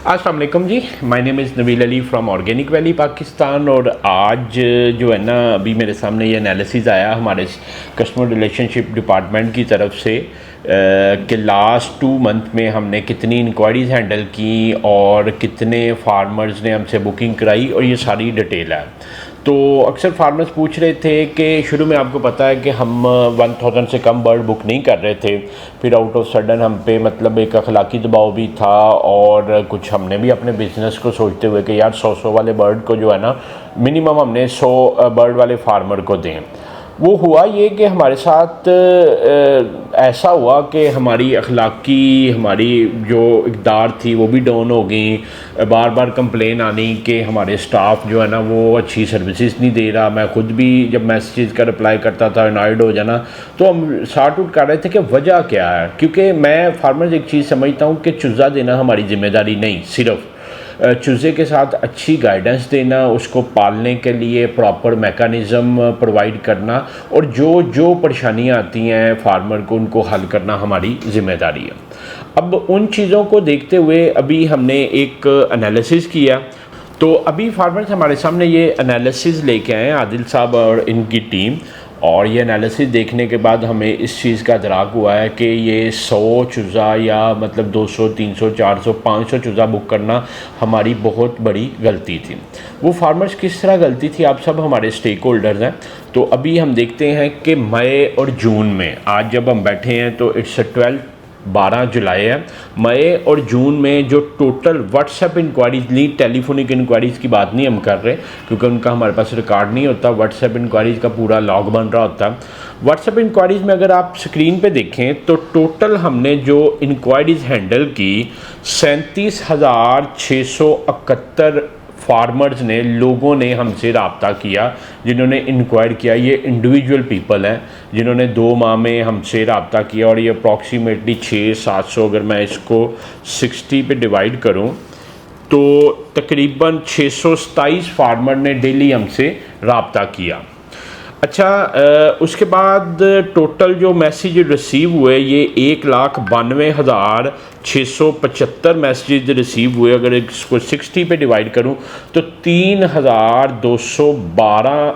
अस्सलाम वालेकुम जी, my name is Nabeel Ali from Organic Valley Pakistan. और आज जो है ना, अभी मेरे सामने ये एनालिसिस आया हमारे कस्टमर रिलेशनशिप डिपार्टमेंट की तरफ से कि लास्ट 2 मंथ में हमने कितनी इंक्वायरीज़ हैंडल की और कितने फार्मर्स ने हमसे बुकिंग कराई, और ये सारी डिटेल है। तो अक्सर फार्मर्स पूछ रहे थे कि शुरू में आपको पता है कि हम 1000 से कम बर्ड बुक नहीं कर रहे थे, फिर आउट ऑफ सडन हम पे मतलब एक अखलाकी दबाव भी था, और कुछ हमने भी अपने बिज़नेस को सोचते हुए कि यार 100 वाले बर्ड को जो है ना, मिनिमम हमने 100 बर्ड वाले फार्मर को दें। वो हुआ ये कि हमारे साथ ऐसा हुआ कि हमारी अखलाकी हमारी जो इक़दार थी वो भी डाउन हो गई। बार बार कंप्लेन आनी कि हमारे स्टाफ जो है ना वो अच्छी सर्विसेज नहीं दे रहा। मैं ख़ुद भी जब मैसेज का रिप्लाई करता था अनॉयड हो जाना। तो हम सॉर्ट आउट कर रहे थे कि वजह क्या है, क्योंकि मैं फार्मर्स एक चीज़ समझता हूँ कि चुज़ा देना हमारी ज़िम्मेदारी नहीं, सिर्फ चूज़े के साथ अच्छी गाइडेंस देना, उसको पालने के लिए प्रॉपर मेकानिज़म प्रोवाइड करना, और जो जो परेशानियाँ आती हैं फार्मर को उनको हल करना हमारी ज़िम्मेदारी है। अब उन चीज़ों को देखते हुए अभी हमने एक एनालिसिस किया। तो अभी फार्मर्स हमारे सामने ये एनालिसिस लेके आए हैं, आदिल साहब और इनकी टीम। और ये एनालिसिस देखने के बाद हमें इस चीज़ का इदराक हुआ है कि ये 100 चूज़ा या मतलब 200, 300, 400, 500 चूज़ा बुक करना हमारी बहुत बड़ी गलती थी। वो फार्मर्स किस तरह गलती थी, आप सब हमारे स्टेक होल्डर्स हैं। तो अभी हम देखते हैं कि मई और जून में, आज जब हम बैठे हैं तो इट्स 12 जुलाई है। मई और जून में जो टोटल व्हाट्सएप इंक्वायरीज ली, टेलीफोनिक इंक्वायरीज़ की बात नहीं हम कर रहे क्योंकि उनका हमारे पास रिकॉर्ड नहीं होता। व्हाट्सएप इंक्वायरीज़ का पूरा लॉग बन रहा होता है। व्हाट्सएप इंक्वायरीज़ में अगर आप स्क्रीन पे देखें तो टोटल हमने जो इंक्वायरीज़ हैंडल की 37,671 फार्मर्स ने, लोगों ने हमसे रब्ता किया जिन्होंने इंक्वायर किया। ये इंडिविजुअल पीपल हैं जिन्होंने 2 माह में हमसे रब्ता किया, और ये अप्रॉक्सीमेटली 600-700, अगर मैं इसको 60 पे डिवाइड करूं तो तकरीबन 627 फार्मर ने डेली हमसे रब्ता किया। अच्छा, उसके बाद टोटल जो मैसेज रिसीव हुए ये 1,92,675 मैसेज रिसीव हुए। अगर इसको 60 पे डिवाइड करूं तो 3,212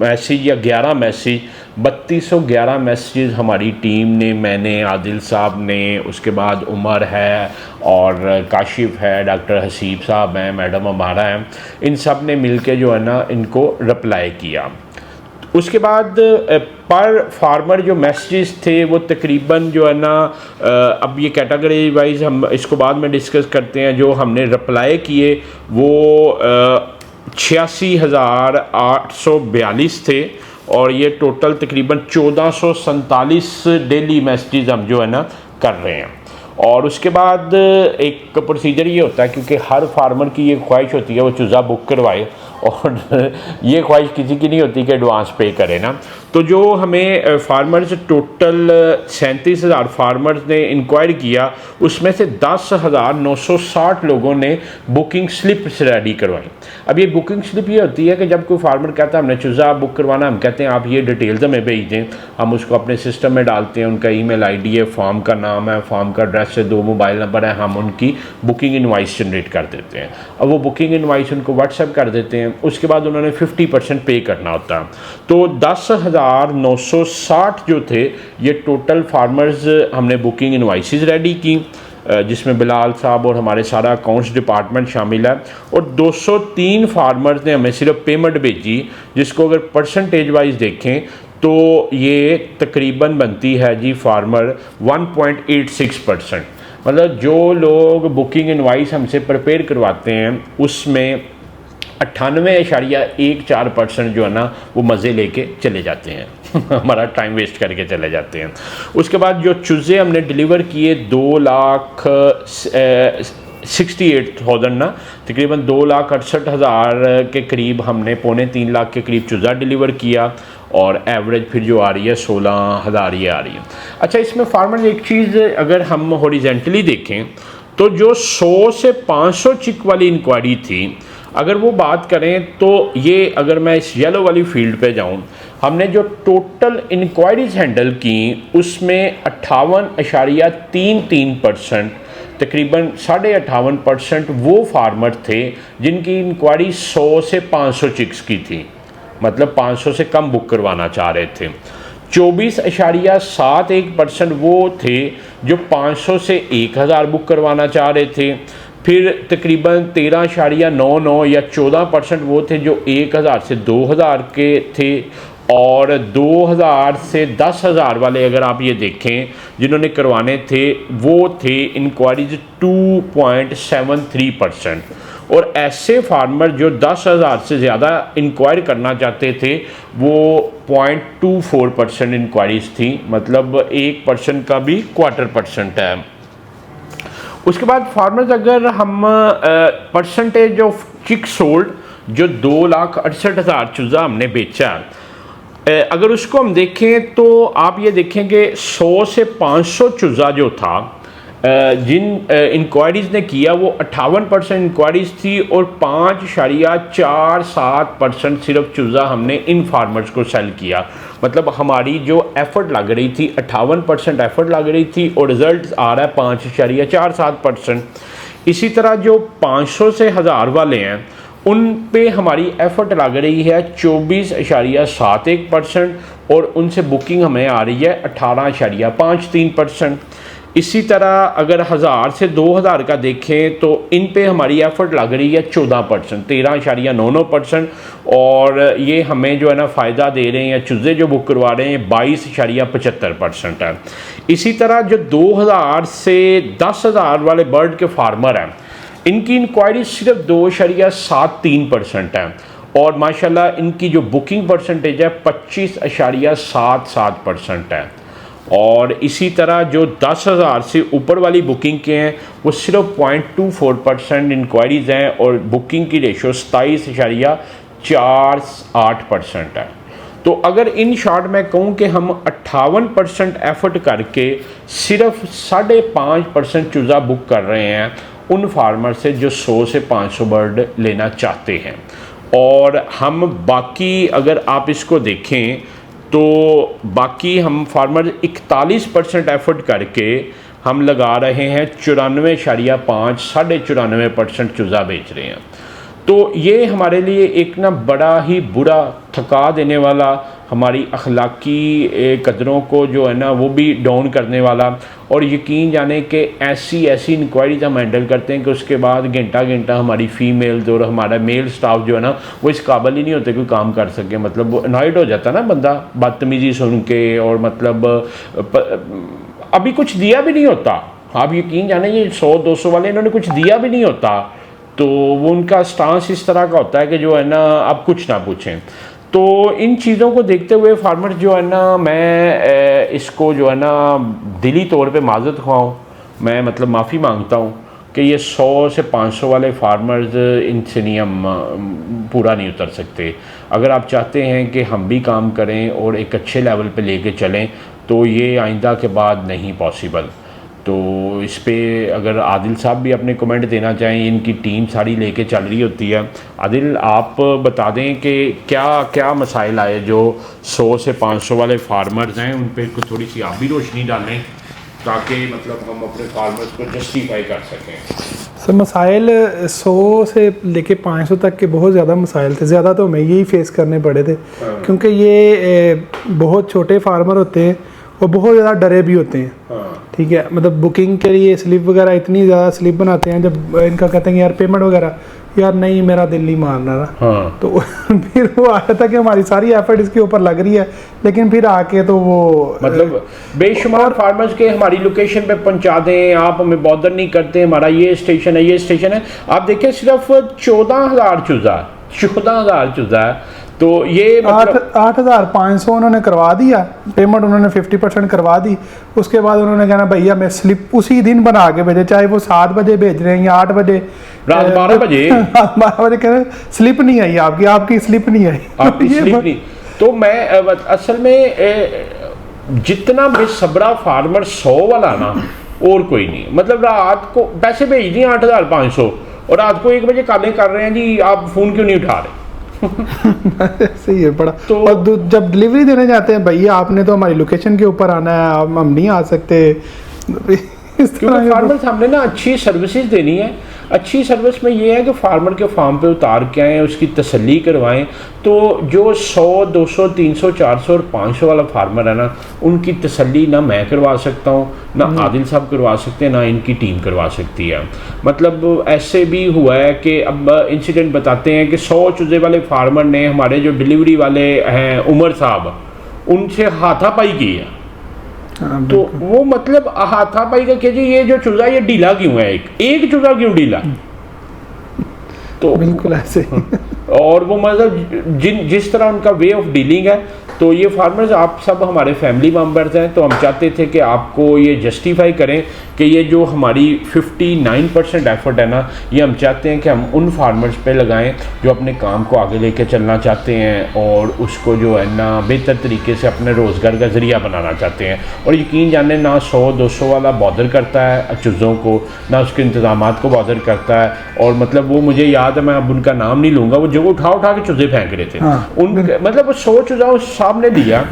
मैसेज या 11 मैसेज, 3211 मैसेज हमारी टीम ने, मैंने, आदिल साहब ने, उसके बाद उमर है और काशिफ है, डॉक्टर हसीब साहब हैं, मैडम हमारा हैं, इन सब ने मिलके जो है ना इनको रिप्लाई किया। उसके बाद पर फार्मर जो मैसेजेस थे वो तकरीबन जो है ना, अब ये कैटेगरी वाइज हम इसको बाद में डिस्कस करते हैं। जो हमने रिप्लाई किए वो 86,842 थे, और ये टोटल तकरीबन 1447 डेली मैसेजेस हम जो है ना कर रहे हैं। और उसके बाद एक प्रोसीजर ये होता है, क्योंकि हर फार्मर की ये ख्वाहिश होती है वो चूज़ा बुक करवाए, और ये ख्वाहिश किसी की नहीं होती कि एडवांस पे करे ना। तो जो हमें फार्मर्स टोटल 37,000 फार्मर्स ने इंक्वायर किया, उसमें से 10,960 लोगों ने बुकिंग स्लिप रेडी करवाई। अब ये बुकिंग स्लिप ये होती है कि जब कोई फार्मर कहता है हमने चूज़ा बुक करवाना, हम कहते हैं आप ये डिटेल्स हमें भेज दें, हम उसको अपने सिस्टम में डालते हैं। उनका ईमेल आईडी है, फॉर्म का नाम है, फॉर्म का एड्रेस है, 2 मोबाइल नंबर है, हम उनकी बुकिंग इनवाइस जनरेट कर देते हैं। अब वो बुकिंग इनवाइस उनको व्हाट्सएप कर देते हैं। उसके बाद उन्होंने 50% पे करना होता है। तो 10,960 जो थे ये टोटल फार्मर्स हमने बुकिंग इनवाइसेस रेडी की, जिसमें बिलाल साहब और हमारे सारा अकाउंट्स डिपार्टमेंट शामिल है। और 203 फार्मर्स ने हमें सिर्फ पेमेंट भेजी, जिसको अगर परसेंटेज वाइज देखें तो ये तकरीबन बनती है जी फार्मर 1.86%। मतलब जो लोग बुकिंग इनवाइस हमसे प्रिपेयर करवाते हैं उसमें 98.14% जो है ना वो मज़े लेके चले जाते हैं हमारा टाइम वेस्ट करके चले जाते हैं। उसके बाद जो चूज़े हमने डिलीवर किए 2,68,000 ना, तकरीबन 2,68,000 के करीब हमने, 2.25 लाख के करीब चूज़ा डिलीवर किया, और एवरेज फिर जो आ रही है 16,000 ये आ रही है। अच्छा, इसमें फार्मर एक चीज़ अगर हम हॉरिजेंटली देखें तो जो 100 से 500 चिक वाली इंक्वायरी थी, अगर वो बात करें तो ये, अगर मैं इस येलो वाली फील्ड पे जाऊं, हमने जो टोटल इंक्वायरीज हैंडल की उसमें 58.33% तकरीबन 58.5% वो फार्मर थे जिनकी इंक्वायरी 100 से 500 चिक्स की थी, मतलब 500 से कम बुक करवाना चाह रहे थे। 24.71% वो थे जो 500 से 1000 बुक करवाना चाह रहे थे। फिर तकरीबन 13.99 या 14% वो थे जो 1000 से 2000 के थे, और 2000 से 10,000 वाले अगर आप ये देखें जिन्होंने करवाने थे वो थे इंक्वायरीज 2.73%। और ऐसे फार्मर जो 10,000 से ज़्यादा इंक्वायर करना चाहते थे वो 0.24% इंक्वायरीज थी, मतलब 1% का भी 1/4% है। उसके बाद फार्मर्स अगर हम परसेंटेज ऑफ चिक सोल्ड जो 2,68,000 चूज़ा हमने बेचा, अगर उसको हम देखें तो आप ये देखेंगे 100 से 500 चूज़ा जो था जिन इंक्वायरीज़ ने किया वो 58% इंक्वायरीज़ थी, और 5.47% सिर्फ चूज़ा हमने इन फार्मर्स को सेल किया। मतलब हमारी जो एफ़र्ट लग रही थी 58% एफ़र्ट लग रही थी और रिज़ल्ट आ रहा है 5.47%। इसी तरह जो 500 से 1000 वाले हैं उन पे हमारी एफ़र्ट लग रही है 24.71% और उनसे बुकिंग हमें आ रही है 18.53%। इसी तरह अगर 1000 से 2000 का देखें तो इन पे हमारी एफ़र्ट लग रही है 14%, 13.99%, और ये हमें जो है ना फ़ायदा दे रहे हैं, चूज़े जो बुक करवा रहे हैं 22.75% है। इसी तरह जो 2000 से 10,000 वाले बर्ड के फार्मर हैं इनकी इंक्वायरी सिर्फ 2.73% है, और माशाल्लाह इनकी जो बुकिंग परसेंटेज है 25.77% है। और इसी तरह जो 10,000 से ऊपर वाली बुकिंग के हैं वो सिर्फ 0.24% इंक्वायरीज़ हैं, और बुकिंग की रेशो 27.48% है। तो अगर इन शॉर्ट में कहूँ कि हम 58% एफ़र्ट करके सिर्फ 5.5% चूज़ा बुक कर रहे हैं उन फार्मर से जो 100 से 500 बर्ड लेना चाहते हैं, और हम बाकी अगर आप इसको देखें तो बाकी हम फार्मर 41% एफ़र्ट करके हम लगा रहे हैं 94.5 94% चूज़ा बेच रहे हैं। तो ये हमारे लिए एक ना बड़ा ही बुरा थका देने वाला, हमारी अखलाकी कदरों को जो है ना वो भी डाउन करने वाला, और यकीन जाने कि ऐसी इंक्वायरीज हम हैंडल करते हैं कि उसके बाद घंटा हमारी फ़ीमेल्स और हमारा मेल स्टाफ जो है ना वो इस काबिल ही नहीं होते कोई काम कर सके। मतलब अनॉयड हो जाता ना बंदा बदतमीज़ी सुन के, और मतलब अभी कुछ दिया भी नहीं होता। आप यकीन जाने ये 100-200 वाले इन्होंने कुछ दिया भी नहीं होता, तो वो उनका स्टांस इस तरह का होता है कि जो है ना आप कुछ ना पूछें। तो इन चीज़ों को देखते हुए फार्मर जो है ना, मैं इसको जो है ना दिली तौर पे माज़रत ख़्वाह, मैं मतलब माफ़ी मांगता हूँ कि ये 100 से 500 वाले फार्मर्स इनसे नहीं हम पूरा नहीं उतर सकते। अगर आप चाहते हैं कि हम भी काम करें और एक अच्छे लेवल पे लेके चलें तो ये आइंदा के बाद नहीं पॉसिबल। तो इस पे अगर आदिल साहब भी अपने कमेंट देना चाहें, इनकी टीम सारी लेके चल रही होती है। आदिल आप बता दें कि क्या क्या मसाइल आए जो 100 से 500 वाले फार्मर्स हैं उन पे थोड़ी सी आप भी रोशनी डालें ताकि मतलब हम अपने फार्मर्स को जस्टिफाई कर सकें। सर मसाइल 100 से लेके 500 तक के बहुत ज़्यादा मसाइल थे, ज़्यादा तो हमें यही फेस करने पड़े थे क्योंकि ये बहुत छोटे फार्मर होते हैं और बहुत ज़्यादा डरे भी होते हैं। ठीक है, मतलब बुकिंग के लिए स्लिप वगैरह इतनी ज़्यादा स्लिप बनाते हैं, जब इनका कहते हैं कि यार पेमेंट वगैरह यार नहीं मेरा दिल नहीं मान रहा। तो फिर वो आया था कि हमारी सारी एफर्ट इसके ऊपर लग रही है, लेकिन फिर आके तो वो मतलब बेशुमार फार्मर्स के हमारी लोकेशन पे पहुंचा दें, आप हमें बॉदर नहीं करते, हमारा ये स्टेशन है ये स्टेशन है। आप देखें सिर्फ 14,000 चूज़ा है, तो ये मतलब 8,500 उन्होंने करवा दिया पेमेंट, उन्होंने 50% करवा दी। उसके बाद उन्होंने कहना भैया मैं स्लिप उसी दिन बना के भेजे, चाहे वो 7 बजे भेज रहे हैं या 8 बजे, रात 12 बजे रात 12 बजे कह रहे स्लिप नहीं आई आपकी स्लिप नहीं आई, आपकी स्लिप नहीं। तो मैं असल में जितना बेसब्रा फार्मर 100 वाला ना और कोई नहीं, मतलब रात को पैसे भेज दिए 8,500 और रात को 1 बजे कॉलिंग कर रहे हैं जी आप फ़ोन क्यों नहीं उठा रहे। सही है बड़ा। तो और जब डिलीवरी देने जाते हैं भैया आपने तो हमारी लोकेशन के ऊपर आना है, हम नहीं आ सकते। इस क्योंकि तरह फार्मर्स हमने ना अच्छी सर्विसेज देनी है। अच्छी सर्विस में ये है कि फार्मर के फार्म पे उतार के आएँ, उसकी तसल्ली करवाएं। तो जो 100 200 300 400 और 500 वाला फार्मर है ना, उनकी तसल्ली ना मैं करवा सकता हूँ, ना आदिल साहब करवा सकते हैं, ना इनकी टीम करवा सकती है। मतलब ऐसे भी हुआ है कि अब इंसिडेंट बताते हैं कि 100 चूजे वाले फार्मर ने हमारे जो डिलीवरी वाले हैं उमर साहब, उनसे हाथापाई की है। तो वो मतलब हाथापाई का कि जी ये जो चूजा ये ढीला क्यों है, एक चूजा क्यों ढीला, तो बिल्कुल ऐसे और वो मतलब जिस तरह उनका वे ऑफ डीलिंग है। तो ये फार्मर्स आप सब हमारे फैमिली मेम्बर्स हैं, तो हम चाहते थे कि आपको ये जस्टिफाई करें कि ये जो हमारी 59% एफर्ट है ना, ये हम चाहते हैं कि हम उन फार्मर्स पे लगाएं जो अपने काम को आगे लेके चलना चाहते हैं और उसको जो है ना बेहतर तरीके से अपने रोज़गार का ज़रिया बनाना चाहते हैं। और यकीन जाने ना 100-200 वाला बॉदर करता है चूज़ों को, ना उसके इंतजामात को बॉदर करता है। और मतलब वो मुझे याद है, मैं अब उनका नाम नहीं लूँगा, वो जो उठा के चूज़े फेंक रहे थे। उन मतलब वो 100 चूज़ा उस साहब ने दिया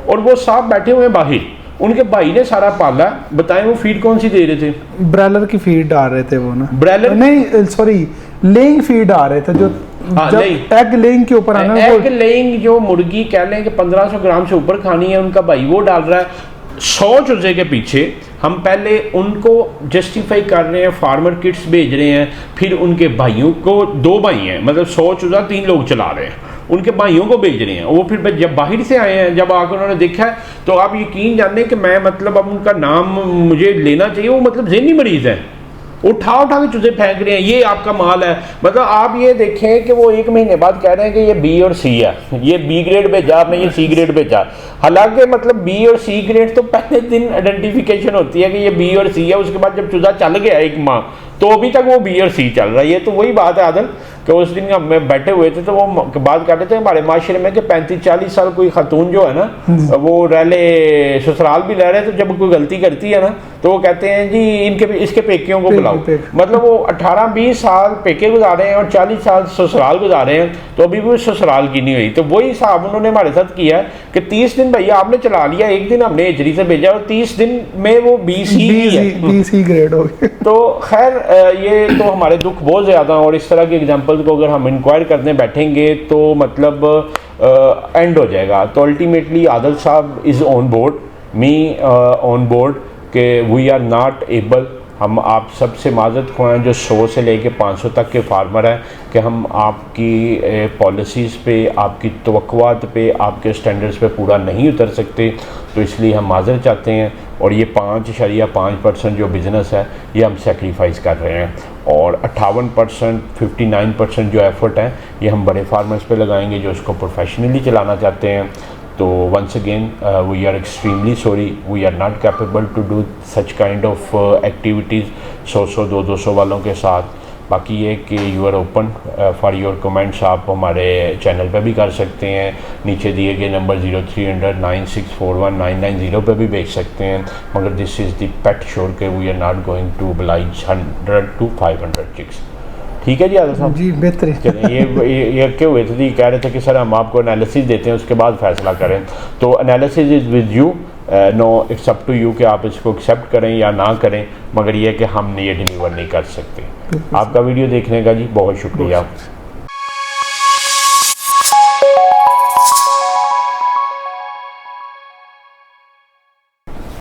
और वो साहब बैठे हुए बाहर, उनके भाई ने सारा पाला। बताएं वो फीड कौन सी दे रहे थे? ब्रैलर की फीड डाल रहे थे वो ना, ब्रैलर नहीं सॉरी लेइंग फीड आ रहे थे, जो जब एग लेइंग के ऊपर आना, एग लेइंग जो मुर्गी कह लें कि 1500 ग्राम से ऊपर खानी है, उनका भाई वो डाल रहा है 100 चूजे के पीछे। हम पहले उनको जस्टिफाई कर रहे हैं, फार्मर किट्स भेज रहे हैं, फिर उनके भाइयों को, 2 भाई हैं मतलब 100 चूजा 3 लोग चला रहे हैं, उनके भाइयों को भेज रहे हैं। वो फिर जब बाहर से आए हैं, जब आकर उन्होंने देखा है, तो आप यकीन जाने कि मैं मतलब अब उनका नाम मुझे लेना चाहिए, वो मतलब ज़हनी मरीज़ है, उठा के चूजे फेंक रहे हैं, ये आपका माल है। मतलब आप ये देखें कि वो 1 महीने बाद कह रहे हैं कि ये बी और सी है, ये बी ग्रेड भेजा आपने, ये सी ग्रेड भेजा। हालांकि मतलब बी और सी ग्रेड तो पहले दिन आइडेंटिफिकेशन होती है कि ये बी और सी है, उसके बाद जब चूजा चल गया 1 माह तो अभी तक वो बी और सी चल रहा है। ये तो वही बात है आदल कि उस दिन हम बैठे हुए थे तो वो बात कर रहे थे हमारे माशरे में कि 35-40 साल कोई खातून जो है ना, वो रैले ससुराल भी ले रहे हैं, तो जब कोई गलती करती है ना तो वो कहते हैं जी इसके पेकियों को बुलाओ। मतलब वो 18-20 साल पेके गुजारे हैं और 40 साल ससुराल गुजारे हैं, तो अभी भी ससुराल की नहीं हुई। तो वही हिसाब उन्होंने हमारे साथ किया है कि 30 दिन भैया आपने चला लिया, 1 दिन हमने हिजरी से भेजा और 30 दिन में वो BC ग्रेड हो गया। तो खैर ये तो हमारे दुख बहुत ज़्यादा, और इस तरह के एग्जांपल्स को अगर हम इंक्वायर करने बैठेंगे तो मतलब एंड हो जाएगा। तो अल्टीमेटली आदिल साहब is on board, me on board कि वी आर नॉट एबल, हम आप सबसे माजरत ख्वाह जो 100 से लेके 500 तक के फार्मर हैं कि हम आपकी पॉलिसीज़ पे, आपकी तवक्कुआत पे, आपके स्टैंडर्ड्स पे पूरा नहीं उतर सकते। तो इसलिए हम माजरत चाहते हैं, और ये 5.5% जो बिज़नेस है ये हम सेक्रीफाइस कर रहे हैं, और 58% 59% जो एफर्ट है ये हम बड़े फार्मर्स पे लगाएंगे जो इसको प्रोफेशनली चलाना चाहते हैं। तो once again we are extremely sorry, we are not capable to do such kind of activities 100 200 वालों के साथ। बाकी ये कि you are open for your comments, आप हमारे चैनल पे भी कर सकते हैं, नीचे दिए गए नंबर 0300 9641 990 पे भी भेज सकते हैं। मगर this is the pet sure के we are not going to oblige 100 to 500 chicks. ठीक है जी आदिल साहब जी, बेहतरीन। चलें, ये क्यों हुए थे जी, कह रहे थे कि सर हम आपको एनालिसिस देते हैं उसके बाद फैसला करें। तो analysis is with you, no it's up to you कि आप इसको एक्सेप्ट करें या ना करें, मगर ये कि हम ये डिलीवर नहीं कर सकते। आपका वीडियो देखने का जी बहुत शुक्रिया।